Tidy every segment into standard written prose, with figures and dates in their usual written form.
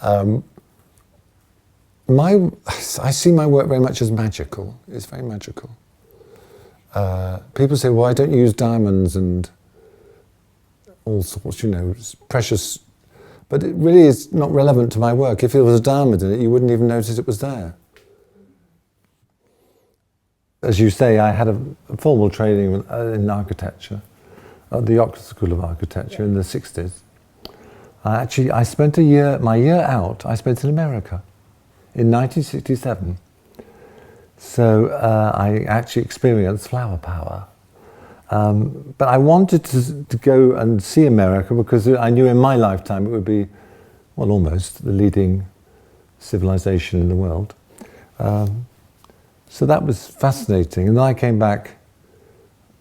I see my work very much as magical. It's very magical. People say, why don't you use diamonds and all sorts, it's precious. But it really is not relevant to my work. If it was a diamond in it, you wouldn't even notice it was there. As you say, I had a formal training in architecture at the Oxford School of Architecture in the 60s. I spent my year out, I spent in America in 1967. So I actually experienced flower power. But I wanted to go and see America because I knew in my lifetime it would be, well, almost the leading civilization in the world. So that was fascinating. And then I came back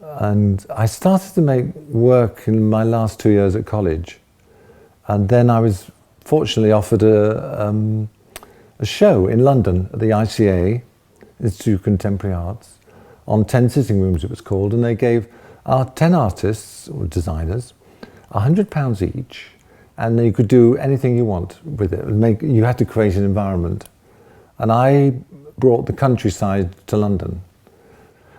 and I started to make work in my last 2 years at college. And then I was fortunately offered a show in London at the ICA, Institute of Contemporary Arts, on 10 sitting rooms it was called, and they gave 10 artists or designers £100 each, and you could do anything you want with it. You had to create an environment. And I brought the countryside to London.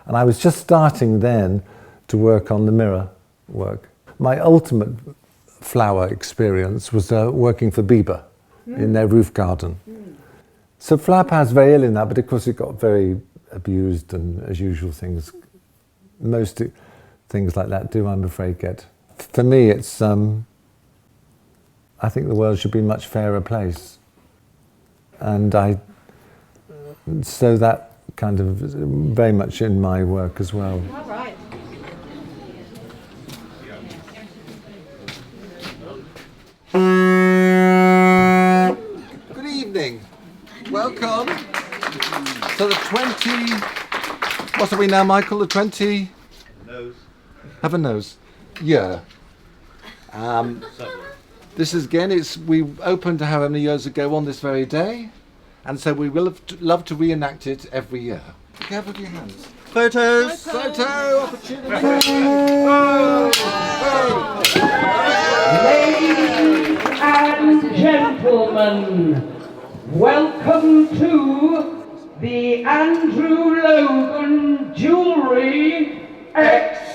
And I was just starting then to work on the mirror work. My ultimate flower experience was working for Bieber in their roof garden. So flower power is very ill in that, but of course it got very abused, and as usual most things like that do, I'm afraid, get. For me, it's, I think the world should be a much fairer place. And so that kind of very much in my work as well. All right. Good evening. Welcome to the 20... What are we now, Michael? The 20... Nose. Have a nose. Yeah. This is again, we opened how many years ago on this very day, and so we will love to reenact it every year. Be careful with your hands. Photos. Photo opportunity. Ladies and gentlemen, welcome to the Andrew Logan Jewellery Explosion!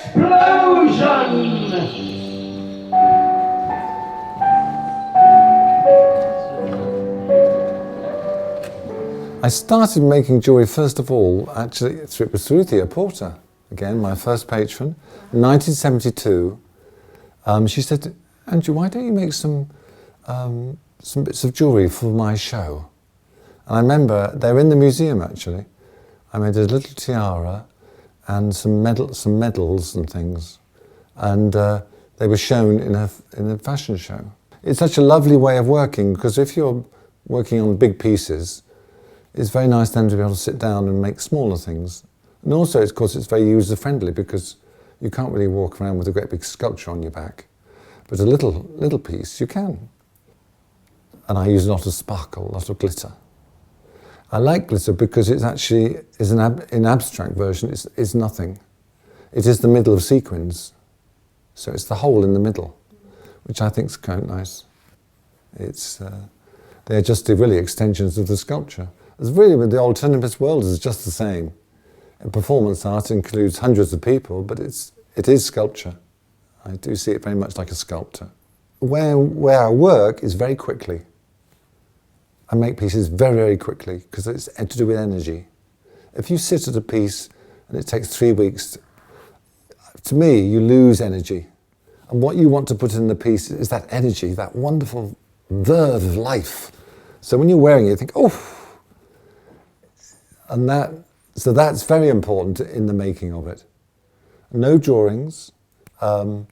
I started making jewellery first of all, actually, it was through Thea Porter, again, my first patron, in 1972. She said, Andrew, why don't you make some bits of jewellery for my show? And I remember, they're in the museum actually. I made a little tiara and some medals and things. And they were shown in a fashion show. It's such a lovely way of working, because if you're working on big pieces, it's very nice then to be able to sit down and make smaller things. And also, of course, it's very user-friendly, because you can't really walk around with a great big sculpture on your back. But a little piece, you can. And I use a lot of sparkle, a lot of glitter. I like glitter because it's actually, in abstract version, it's nothing. It is the middle of sequins. So it's the hole in the middle, which I think is kind of nice. They're just really extensions of the sculpture. It's really, the alternative world is just the same. And performance art includes hundreds of people, but it is sculpture. I do see it very much like a sculptor. Where I work is very quickly. I make pieces very, very quickly, because it's to do with energy. If you sit at a piece and it takes 3 weeks, to me, you lose energy. And what you want to put in the piece is that energy, that wonderful verve of life. So when you're wearing it, you think, oh! And so that's very important in the making of it. No drawings. I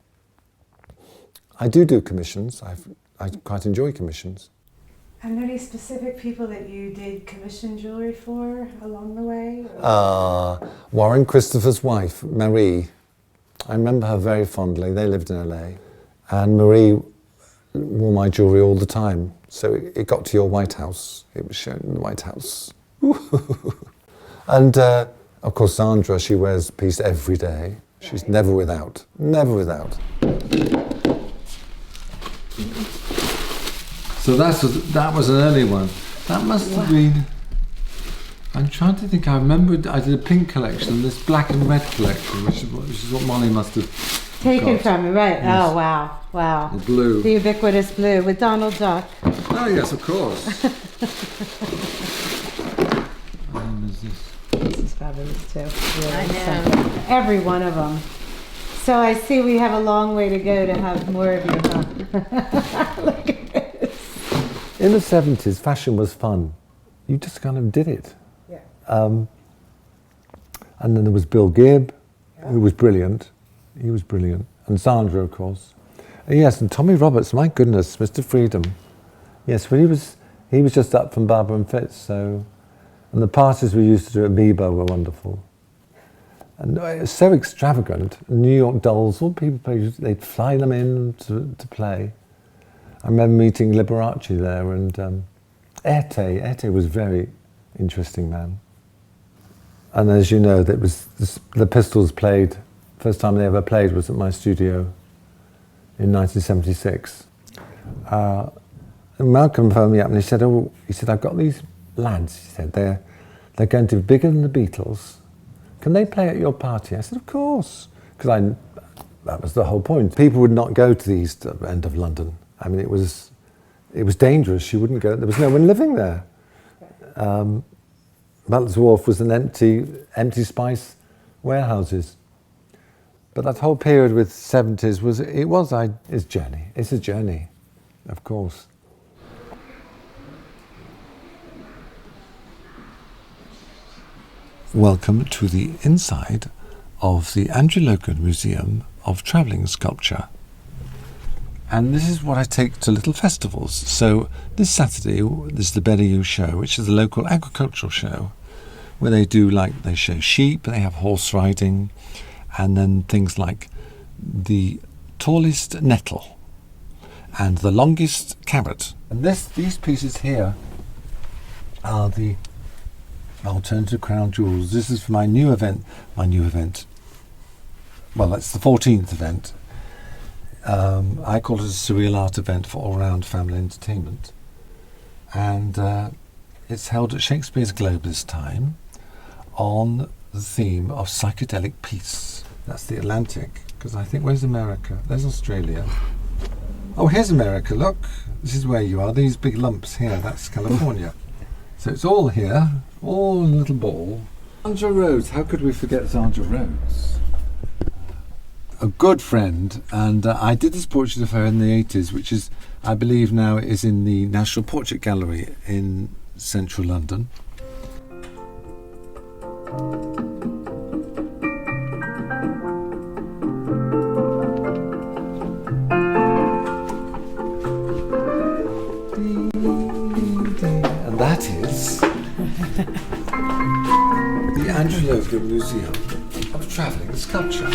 do commissions. I quite enjoy commissions. And any specific people that you did commission jewellery for along the way? Warren Christopher's wife, Marie. I remember her very fondly. They lived in LA. And Marie wore my jewellery all the time. So it got to your White House. It was shown in the White House. And of course, Sandra, she wears a piece every day. She's never without. So that was an early one. That must have been. I'm trying to think. I remember I did a pink collection and this black and red collection, which is what Molly must have Taken got. from me, right? Yes. Oh wow, wow. The blue. The ubiquitous blue with Donald Duck. Oh yes, of course. This is fabulous too. Really I know. something. Every one of them. So I see we have a long way to go to have more of you, huh? Look at this. In the 70s, fashion was fun. You just kind of did it. Yeah. And then there was Bill Gibb, who was brilliant. He was brilliant. And Sandra, of course. And yes, and Tommy Roberts, my goodness, Mr. Freedom. Yes, well, he was just up from Barbara and Fitz, so... And the parties we used to do at Bibo were wonderful. And it was so extravagant. New York Dolls, all people played, they'd fly them in to play. I remember meeting Liberace there, and Erte was a very interesting man. And as you know, that was the Pistols played, first time they ever played was at my studio in 1976. And Malcolm phoned me up and he said, I've got these lads, he said, they're going to be bigger than the Beatles. Can they play at your party? I said, of course, because that was the whole point. People would not go to the east end of London. I mean, it was dangerous. You wouldn't go. There was no one living there. Butler's Wharf was an empty spice warehouses. But that whole period with 70s it's journey. It's a journey, of course. Welcome to the inside of the Andrew Logan Museum of Travelling Sculpture. And this is what I take to little festivals. So this Saturday, there's the Bedayou show, which is a local agricultural show, where they show sheep, they have horse riding, and then things like the tallest nettle and the longest carrot. And these pieces here are the alternative crown jewels. This is for my new event. Well, that's the 14th event. I call it a surreal art event for all-round family entertainment. And it's held at Shakespeare's Globe this time on the theme of psychedelic peace. That's the Atlantic, because I think, where's America? There's Australia. Oh, here's America, look. This is where you are. These big lumps here, that's California. So it's all here, all in a little ball. Sandra Rhodes, how could we forget Sandra Rhodes? A good friend, and I did this portrait of her in the 80s, which is, I believe now, is in the National Portrait Gallery in central London. And that is the Andrew Logan Museum of Travelling Sculpture.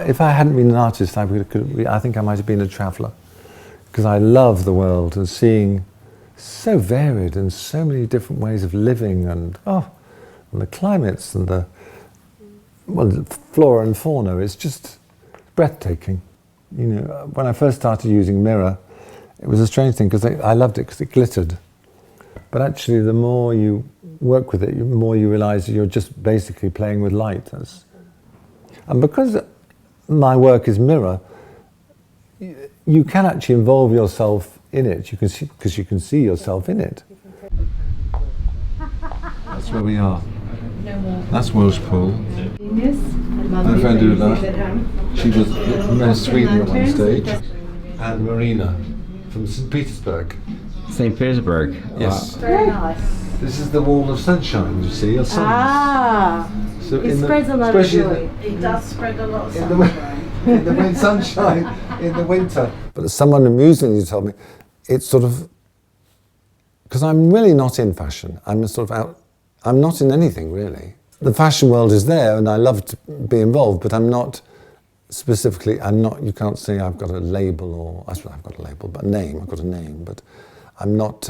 If I hadn't been an artist, I think I might have been a traveller, because I love the world and seeing so varied and so many different ways of living, and the climates and the flora and fauna. It's just breathtaking. You know, when I first started using mirror, it was a strange thing because I loved it because it glittered. But actually, the more you work with it, the more you realise you're just basically playing with light. And because my work is mirror, you can actually involve yourself in it. You can see, because you can see yourself in it. That's where we are. That's Welsh Pool. My friend Ulla, she was Miss Sweden at one stage, and Marina from St. Petersburg. St. Petersburg. Yes. Very nice. This is the wall of sunshine, you see, or sun. Ah, So it spreads a lot of joy. It does spread a lot of sunshine. In the wind, sunshine in the winter. But someone amusingly told me, it's sort of, because I'm really not in fashion. I'm sort of out. I'm not in anything really. The fashion world is there, and I love to be involved, but I'm not specifically. I'm not. You can't say I've got a label, or I've got a label, but a name. I've got a name, but I'm not.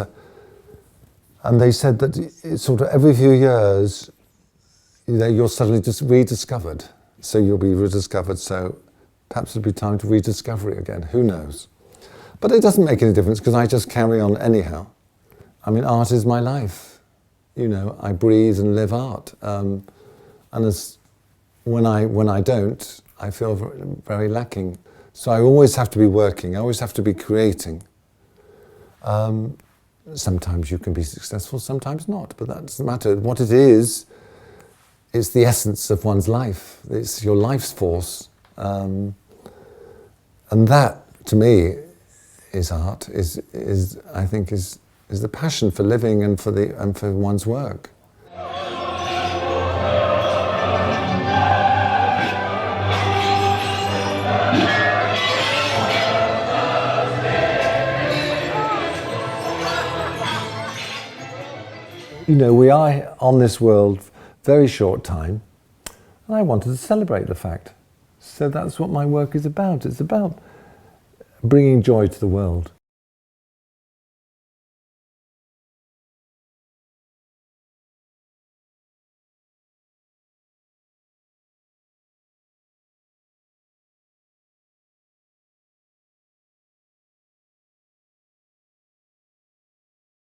And they said that it's sort of every few years, you're suddenly just rediscovered. So you'll be rediscovered. So perhaps it'll be time to rediscover it again. Who knows? But it doesn't make any difference because I just carry on anyhow. I mean, art is my life. You know, I breathe and live art. And when I don't, I feel very lacking. So I always have to be working. I always have to be creating. Sometimes you can be successful, sometimes not. But that doesn't matter. What it is, it's the essence of one's life. It's your life's force. And that, to me, is art. I think is the passion for living and for one's work. You know, we are on this world very short time, and I wanted to celebrate the fact. So that's what my work is about. It's about bringing joy to the world.